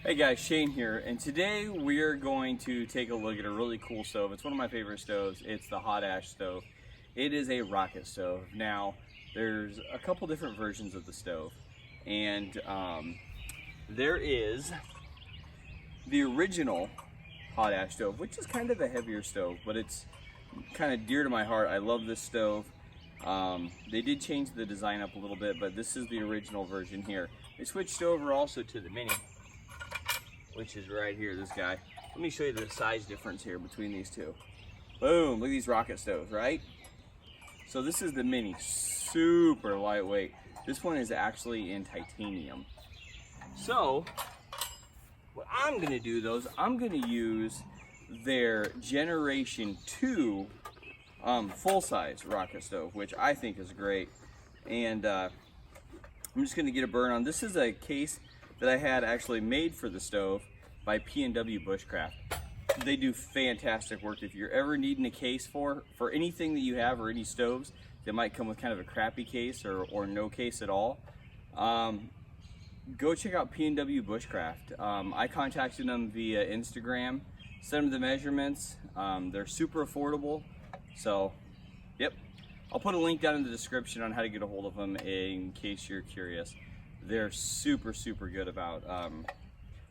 Hey guys, Shane here, and today we're going to take a look at a really cool stove. It's one of my favorite stoves. It's the HotAsh Stove. It is a rocket stove. Now, there's a couple different versions of the stove, and there is the original HotAsh Stove, which is kind of a heavier stove, but it's kind of dear to my heart. I love this stove. They did change the design up a little bit, but this is the original version here. They switched over also to the mini, which is right here, this guy. Let me show you the size difference here between these two. Boom, look at these rocket stoves, right? So this is the mini, super lightweight. This one is actually in titanium. So, what I'm gonna do though is I'm gonna use their Generation 2 full-size rocket stove, which I think is great. And I'm just gonna get a burn on. This is a case that I had actually made for the stove by PNW Bushcraft. They do fantastic work. If you're ever needing a case for anything that you have, or any stoves that might come with kind of a crappy case or no case at all, go check out PNW Bushcraft. I contacted them via Instagram, sent them the measurements. They're super affordable. So, yep. I'll put a link down in the description on how to get a hold of them in case you're curious. They're super good about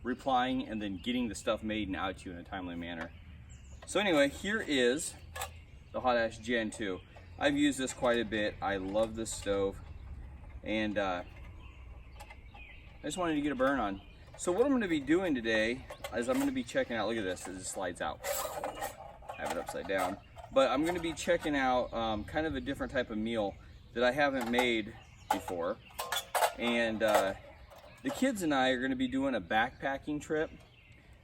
replying and then getting the stuff made and out to you in a timely manner. So anyway, here is the HotAsh Gen 2. I've used this quite a bit. I love this stove, and I just wanted to get a burn on. So what I'm going to be doing today is I'm going to be checking out, look at this, as it slides out. I have it upside down. But I'm going to be checking out kind of a different type of meal that I haven't made before. And the kids and I are going to be doing a backpacking trip.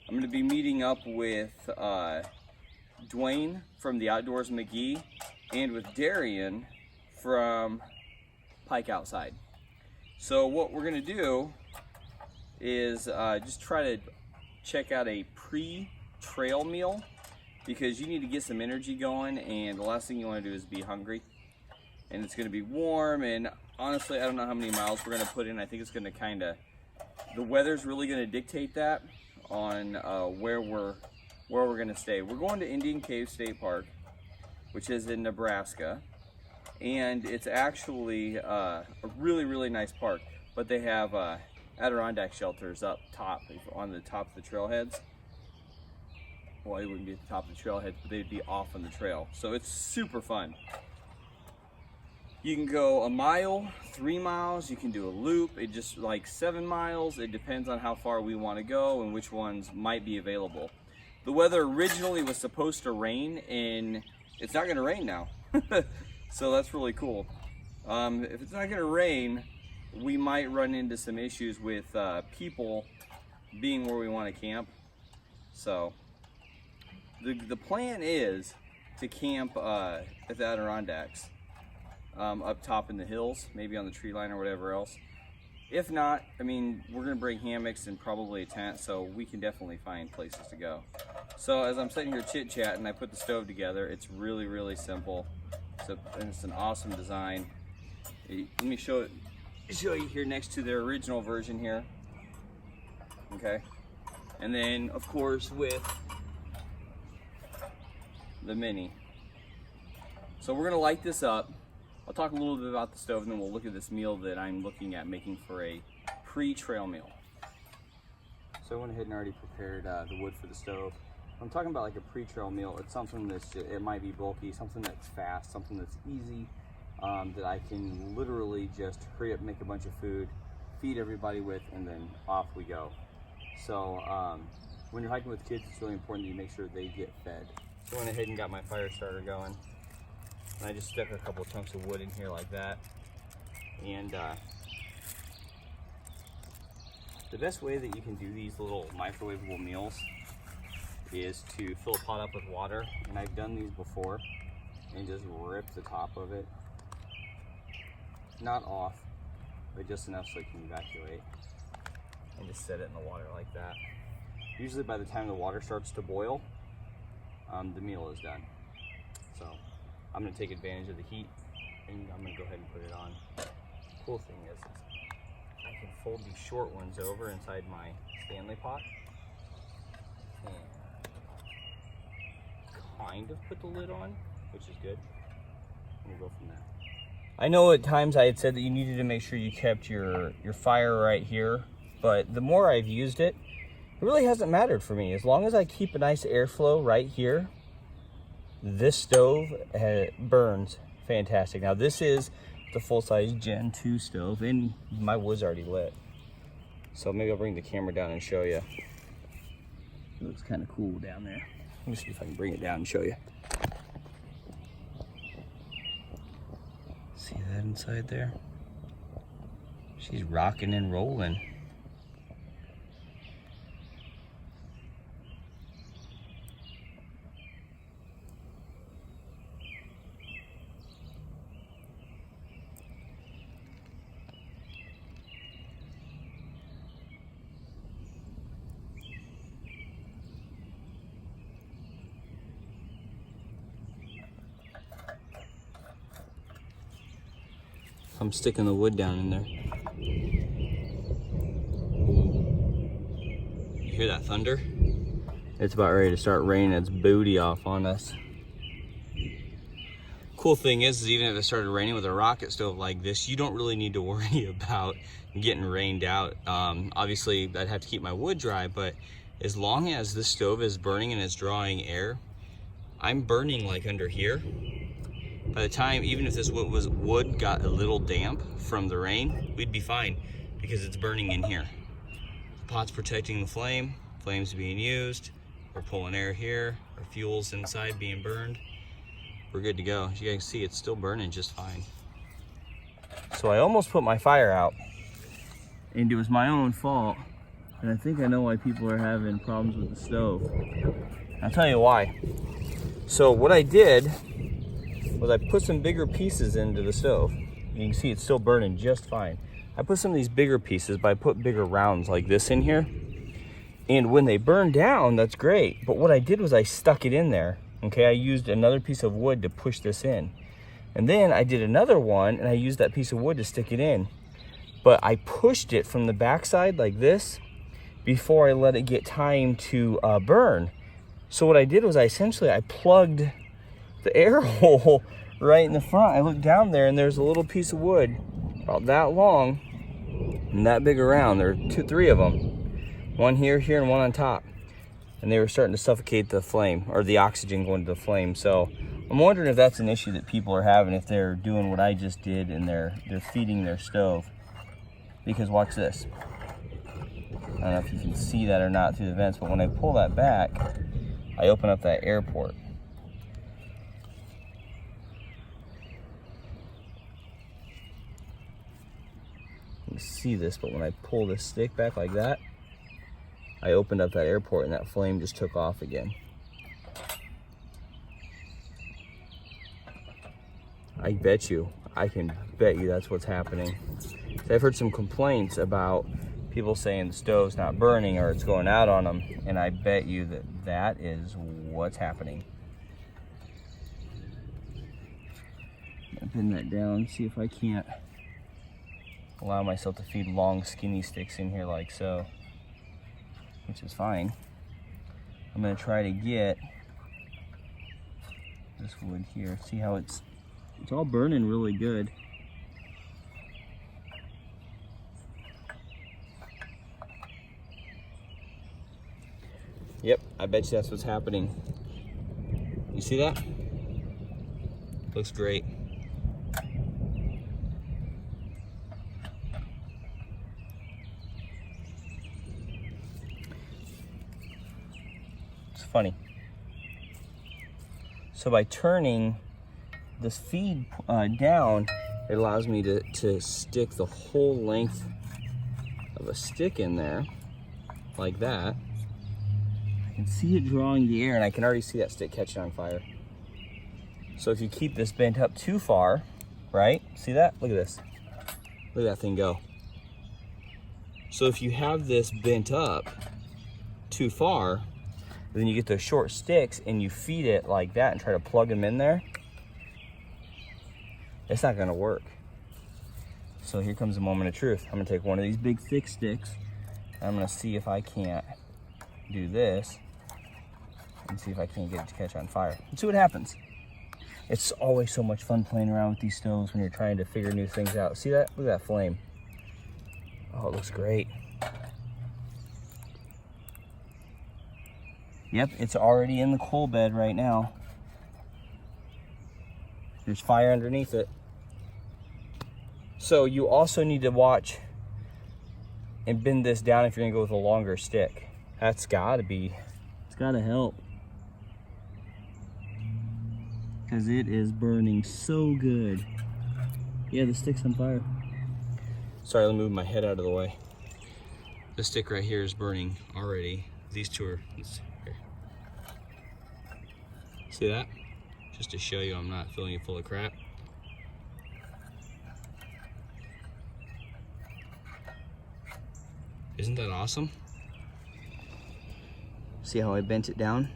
I'm going to be meeting up with Dwayne from the Outdoors McGee and with Darian from Pike Outside. So what we're going to do is just try to check out a pre-trail meal, because you need to get some energy going, and the last thing you want to do is be hungry. And it's going to be warm, and honestly, I don't know how many miles we're going to put in. I think it's going to kind of, the weather's really going to dictate that on where we're going to stay. We're going to Indian Cave State Park, which is in Nebraska, and it's actually a really nice park. But they have Adirondack shelters up top, on the top of the trailheads. Well, it wouldn't be at the top of the trailheads, but they'd be off on the trail. So it's super fun. You can go a mile, 3 miles, you can do a loop, it just like 7 miles. It depends on how far we want to go and which ones might be available. The weather originally was supposed to rain, and it's not going to rain now. So that's really cool. If it's not going to rain, we might run into some issues with people being where we want to camp. So the plan is to camp at the Adirondacks. Up top in the hills, maybe on the tree line or whatever else. If not, I mean, we're gonna bring hammocks and probably a tent, so we can definitely find places to go. So as I'm sitting here chit-chatting, I put the stove together. It's really simple. And it's an awesome design. Let me show you here next to their original version here. Okay, and then of course with the mini. So we're gonna light this up. I'll talk a little bit about the stove, and then we'll look at this meal that I'm looking at making for a pre-trail meal. So I went ahead and already prepared the wood for the stove. I'm talking about like a pre-trail meal. It's something that's, it might be bulky, something that's fast, something that's easy, that I can literally just hurry up, make a bunch of food, feed everybody with, and then off we go. So when you're hiking with kids, it's really important that you make sure they get fed. So I went ahead and got my fire starter going. And I just stuck a couple chunks of wood in here like that. And the best way that you can do these little microwavable meals is to fill a pot up with water. And I've done these before, and just rip the top of it. Not off, but just enough so it can evacuate. And just set it in the water like that. Usually by the time the water starts to boil, the meal is done. So I'm going to take advantage of the heat, and I'm going to go ahead and put it on. Cool thing is I can fold these short ones over inside my Stanley pot and kind of put the lid on, which is good. We'll go from there. I know at times I had said that you needed to make sure you kept your fire right here, but the more I've used it, it really hasn't mattered for me. As long as I keep a nice airflow right here, this stove burns fantastic. Now this is the full-size Gen 2 stove, and my wood's already lit. So maybe I'll bring the camera down and show you. It looks kind of cool down there. Let me see if I can bring it down and show you. See that inside there? She's rocking and rolling. I'm sticking the wood down in there. You hear that thunder? It's about ready to start raining its booty off on us. Cool thing is even if it started raining with a rocket stove like this, you don't really need to worry about getting rained out. Obviously, I'd have to keep my wood dry, but as long as this stove is burning and it's drawing air, I'm burning like under here. By the time, even if this wood got a little damp from the rain, we'd be fine because it's burning in here. The pot's protecting the flame, flame's being used, we're pulling air here, our fuel's inside being burned. We're good to go. As you guys see, it's still burning just fine. So I almost put my fire out, and it was my own fault. And I think I know why people are having problems with the stove. I'll tell you why. So what I did was I put some bigger pieces into the stove. You can see it's still burning just fine. I put some of these bigger pieces, but I put bigger rounds like this in here. And when they burn down, that's great. But what I did was I stuck it in there. Okay, I used another piece of wood to push this in. And then I did another one and I used that piece of wood to stick it in. But I pushed it from the backside like this before I let it get time to burn. So what I did was I plugged the air hole right in the front. I looked down there and there's a little piece of wood about that long and that big around. There are three of them. One here, and one on top. And they were starting to suffocate the flame, or the oxygen going to the flame. So I'm wondering if that's an issue that people are having if they're doing what I just did and they're feeding their stove. Because watch this. I don't know if you can see that or not through the vents, but when I pull that back, I open up that air port. You can see this, but when I pull this stick back like that, I opened up that air port and that flame just took off again. I can bet you that's what's happening. So I've heard some complaints about people saying the stove's not burning or it's going out on them, and I bet you that is what's happening. I'm gonna pin that down, see if I can't allow myself to feed long skinny sticks in here like so, which is fine. I'm gonna try to get this wood here. See how it's all burning really good. Yep, I bet you that's what's happening. You see that? Looks great. Funny. So by turning this feed down, it allows me to stick the whole length of a stick in there like that. I can see it drawing the air and I can already see that stick catching on fire. So if you keep this bent up too far, right? See that? Look at this. Look at that thing go. So if you have this bent up too far, then you get those short sticks and you feed it like that and try to plug them in there, it's not gonna work. So here comes the moment of truth. I'm gonna take one of these big thick sticks. I'm gonna see if I can't do this and see if I can't get it to catch on fire. Let's see what happens. It's always so much fun playing around with these stoves when you're trying to figure new things out. See that? Look at that flame. Oh, it looks great. Yep, it's already in the coal bed right now. There's fire underneath it. So you also need to watch and bend this down if you're gonna go with a longer stick. That's gotta be, it's gotta help. Because it is burning so good. Yeah, the stick's on fire. Sorry, let me move my head out of the way. The stick right here is burning already. These two are, here. See that? Just to show you I'm not filling it full of crap. Isn't that awesome? See how I bent it down?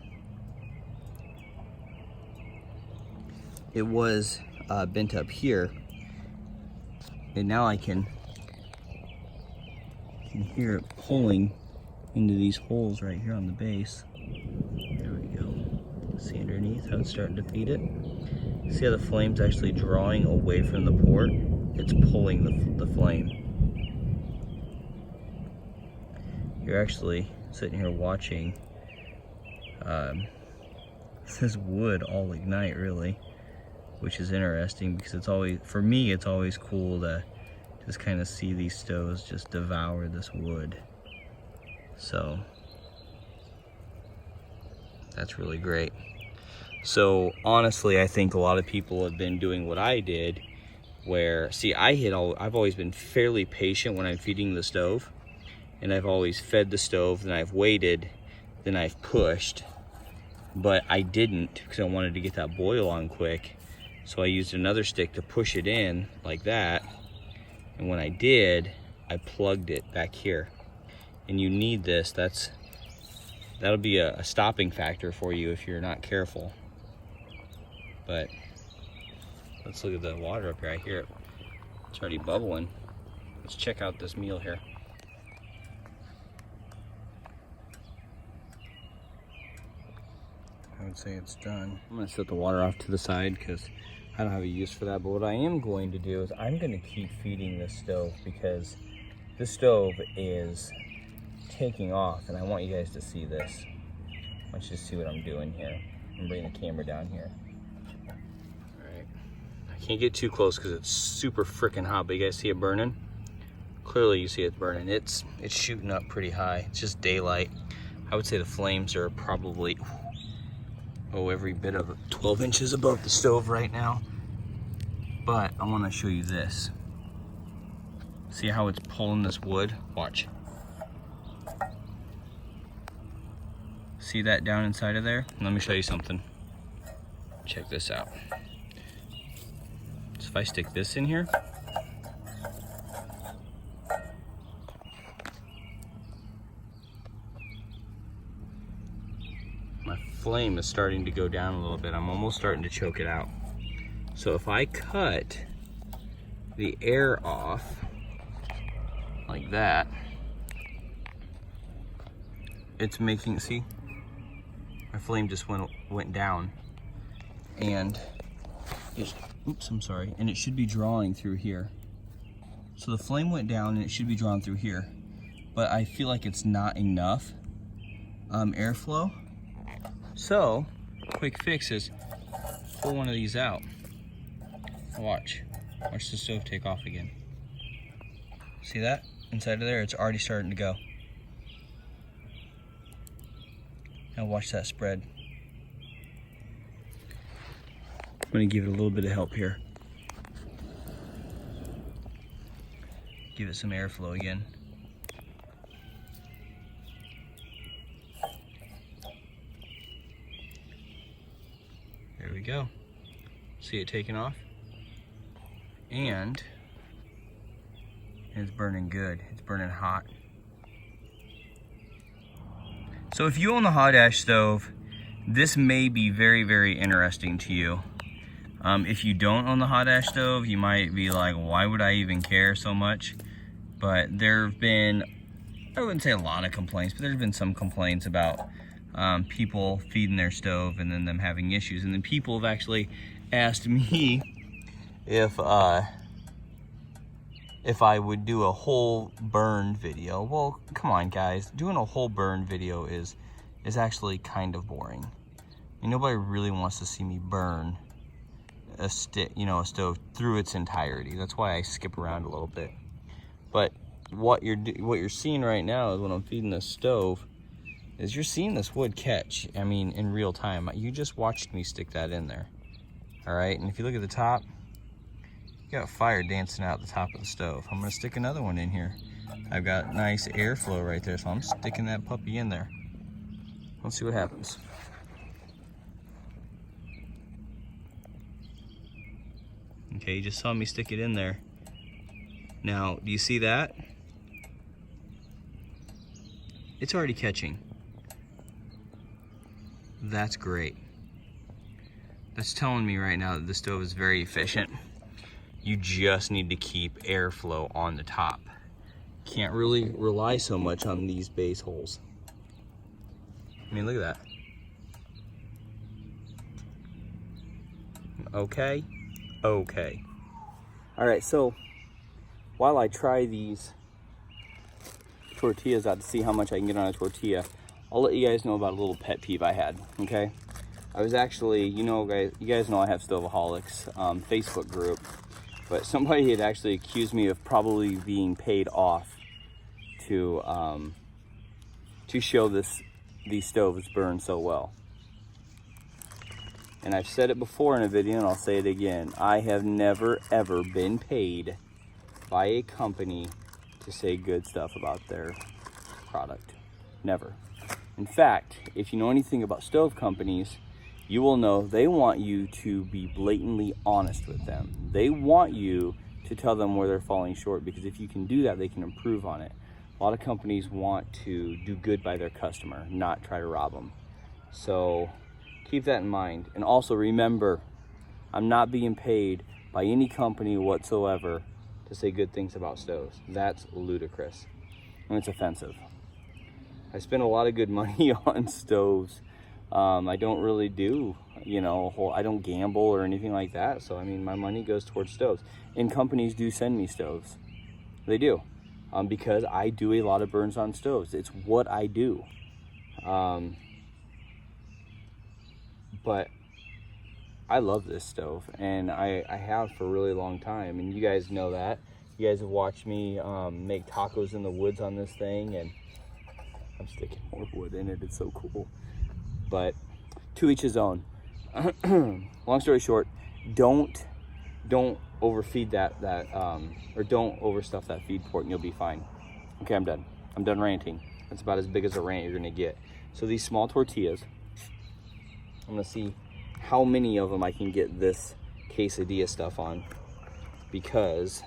It was bent up here, and now I can hear it pulling into these holes right here on the base. There we go. See underneath how it's starting to feed it? See how the flame's actually drawing away from the port? It's pulling the flame. You're actually sitting here watching this wood all ignite, really, which is interesting because it's always, for me, it's always cool to just kind of see these stoves just devour this wood. So that's really great. So honestly, I think a lot of people have been doing what I did, where, see, I've always been fairly patient when I'm feeding the stove, and I've always fed the stove, then I've waited, then I've pushed, but I didn't because I wanted to get that boil on quick. So I used another stick to push it in like that, and when I did, I plugged it back here. And you need this. That'll be a stopping factor for you if you're not careful. But let's look at the water up here. I hear it. It's already bubbling. Let's check out this meal here. I would say it's done. I'm gonna set the water off to the side because I don't have a use for that. But what I am going to do is I'm gonna keep feeding this stove because this stove is taking off, and I want you guys to see this. I want you to see what I'm doing here. I'm bringing the camera down here. All right, I can't get too close because it's super freaking hot, but you guys see it burning? Clearly you see it burning. It's shooting up pretty high. It's just daylight. I would say the flames are probably, every bit of 12 inches above the stove right now. But I want to show you this. See how it's pulling this wood? Watch. See that down inside of there? Let me show you something. Check this out. So if I stick this in here, my flame is starting to go down a little bit. I'm almost starting to choke it out. So if I cut the air off like that, it's making, see, my flame just went down, and just, oops, I'm sorry, and it should be drawing through here. So the flame went down and it should be drawn through here, but I feel like it's not enough airflow. So quick fix is pull one of these out. Watch the stove take off again. See that? Inside of there, it's already starting to go. Now watch that spread. I'm gonna give it a little bit of help here. Give it some airflow again. There we go. See it taking off? And it's burning good. It's burning hot. So if you own the HotAsh stove, this may be very, very interesting to you. If you don't own the HotAsh stove, you might be like, why would I even care so much? But there have been, I wouldn't say a lot of complaints, but there's been some complaints about people feeding their stove and then them having issues. And then people have actually asked me if I would do a whole burn video. Well, come on guys, doing a whole burn video is actually kind of boring. I mean, nobody really wants to see me burn a stove through its entirety. That's why I skip around a little bit. But what you're seeing right now is when I'm feeding this stove, is you're seeing this wood catch. I mean, in real time. You just watched me stick that in there. All right, and if you look at the top, you got fire dancing out the top of the stove. I'm gonna stick another one in here. I've got nice airflow right there, so I'm sticking that puppy in there. Let's see what happens. Okay, you just saw me stick it in there. Now, do you see that? It's already catching. That's great. That's telling me right now that the stove is very efficient. You just need to keep airflow on the top. Can't really rely so much on these base holes. I mean, look at that. Okay. Okay. All right, so while I try these tortillas out to see how much I can get on a tortilla, I'll let you guys know about a little pet peeve I had, okay? I was actually, you guys know I have Stoveaholics Facebook group, but somebody had actually accused me of probably being paid off to show these stoves burn so well. And I've said it before in a video and I'll say it again. I have never ever been paid by a company to say good stuff about their product. Never. In fact, if you know anything about stove companies, you will know they want you to be blatantly honest with them. They want you to tell them where they're falling short, because if you can do that, they can improve on it. A lot of companies want to do good by their customer, not try to rob them. So keep that in mind. And also remember, I'm not being paid by any company whatsoever to say good things about stoves. That's ludicrous and it's offensive. I spend a lot of good money on stoves. I don't really do, I don't gamble or anything like that. So, I mean, my money goes towards stoves. And companies do send me stoves. They do. Because I do a lot of burns on stoves. It's what I do. But I love this stove, and I have for a really long time, and you guys know that. You guys have watched me make tacos in the woods on this thing, and I'm sticking more wood in it. It's so cool. But to each his own. Long story short, don't overfeed that or don't overstuff that feed port, and you'll be fine. Okay, I'm done. I'm done ranting. That's about as big as a rant you're gonna get. So these small tortillas, I'm gonna see how many of them I can get this quesadilla stuff on, because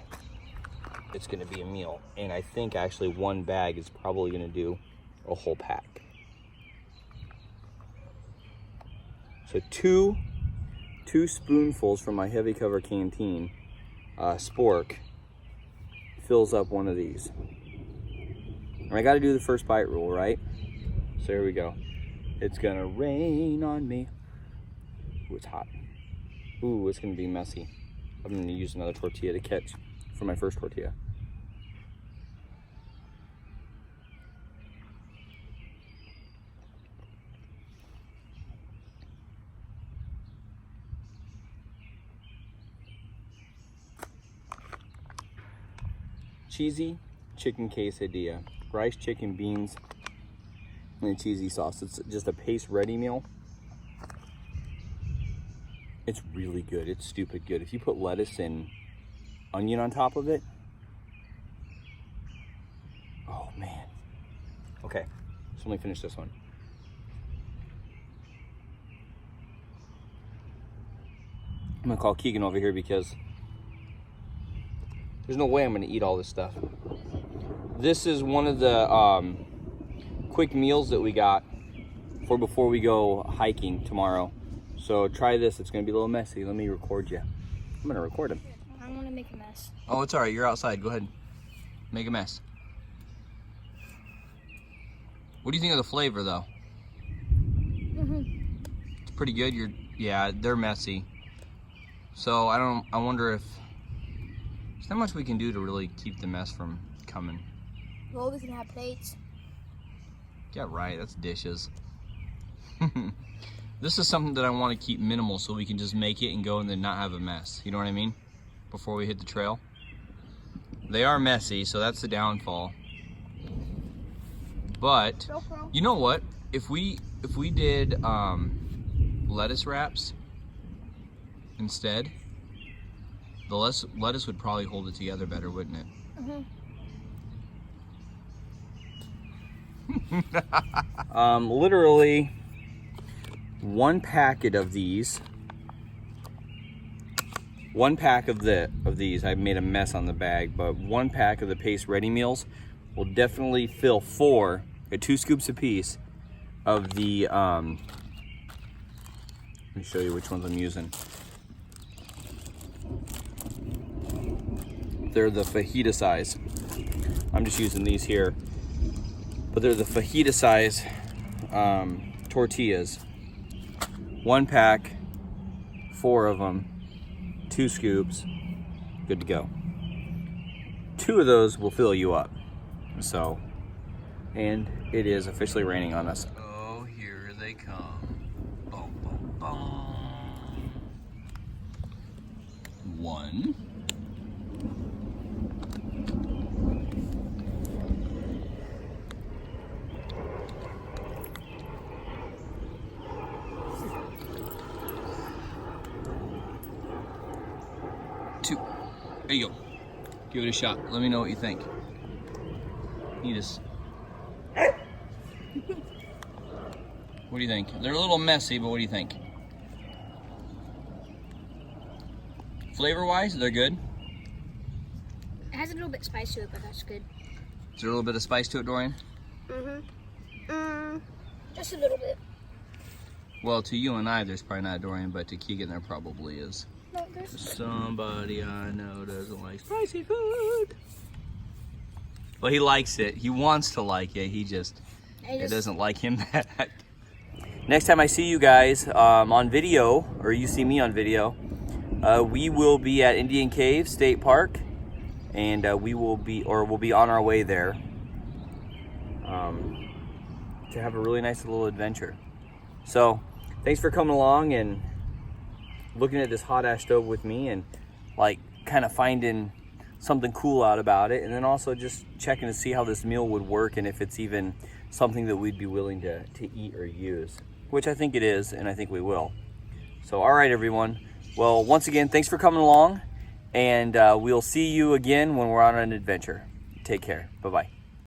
it's gonna be a meal. And I think actually one bag is probably gonna do a whole pack. So two spoonfuls from my heavy cover canteen spork fills up one of these. And I gotta do the first bite rule, right? So here we go. It's gonna rain on me. Ooh, it's hot. Ooh, it's gonna be messy. I'm gonna use another tortilla to catch for my first tortilla. Cheesy chicken quesadilla, rice, chicken, beans, and a cheesy sauce. It's just a paste ready meal. It's really good. It's stupid good. If you put lettuce and onion on top of it, oh man. Okay, so let me finish this one. I'm gonna call Keegan over here because there's no way I'm gonna eat all this stuff. This is one of the quick meals that we got for before we go hiking tomorrow. So try this. It's gonna be a little messy. Let me record you. I'm gonna record him. I want to make a mess. Oh, it's all right. You're outside. Go ahead. Make a mess. What do you think of the flavor, though? It's pretty good. Yeah, they're messy. So I wonder if there's not much we can do to really keep the mess from coming. Well, we can have plates. Yeah, right. That's dishes. This is something that I want to keep minimal so we can just make it and go and then not have a mess. You know what I mean? Before we hit the trail. They are messy, so that's the downfall. But you know what? If we did lettuce wraps instead, the lettuce would probably hold it together better, wouldn't it? Literally one packet of these. One pack of these, I made a mess on the bag, but one pack of the Pace Ready Meals will definitely fill 2 scoops apiece of the, let me show you which ones I'm using. They're the fajita size. I'm just using these here, but they're the fajita size tortillas. One pack, 4 of them. 2 scoops, good to go. 2 of those will fill you up. So, and it is officially raining on us. Oh, here they come. Boom, boom, boom. 1. 2. There you go. Give it a shot. Let me know what you think. You just... What do you think? They're a little messy, but what do you think? Flavor-wise, they're good? It has a little bit of spice to it, but that's good. Is there a little bit of spice to it, Dorian? Just a little bit. Well, to you and I, there's probably not, Dorian, but to Keegan, there probably is. No, there's Somebody I know doesn't like spicy food. Well, he likes it. He wants to like it. It doesn't like him that. Next time I see you guys on video, or you see me on video, we will be at Indian Cave State Park, and we'll be on our way there to have a really nice little adventure. So, thanks for coming along and looking at this HotAsh stove with me, and like kind of finding something cool out about it, and then also just checking to see how this meal would work and if it's even something that we'd be willing to eat or use, which I think it is, and I think we will. So, all right, everyone. Well, once again, thanks for coming along, and we'll see you again when we're on an adventure. Take care. Bye-bye.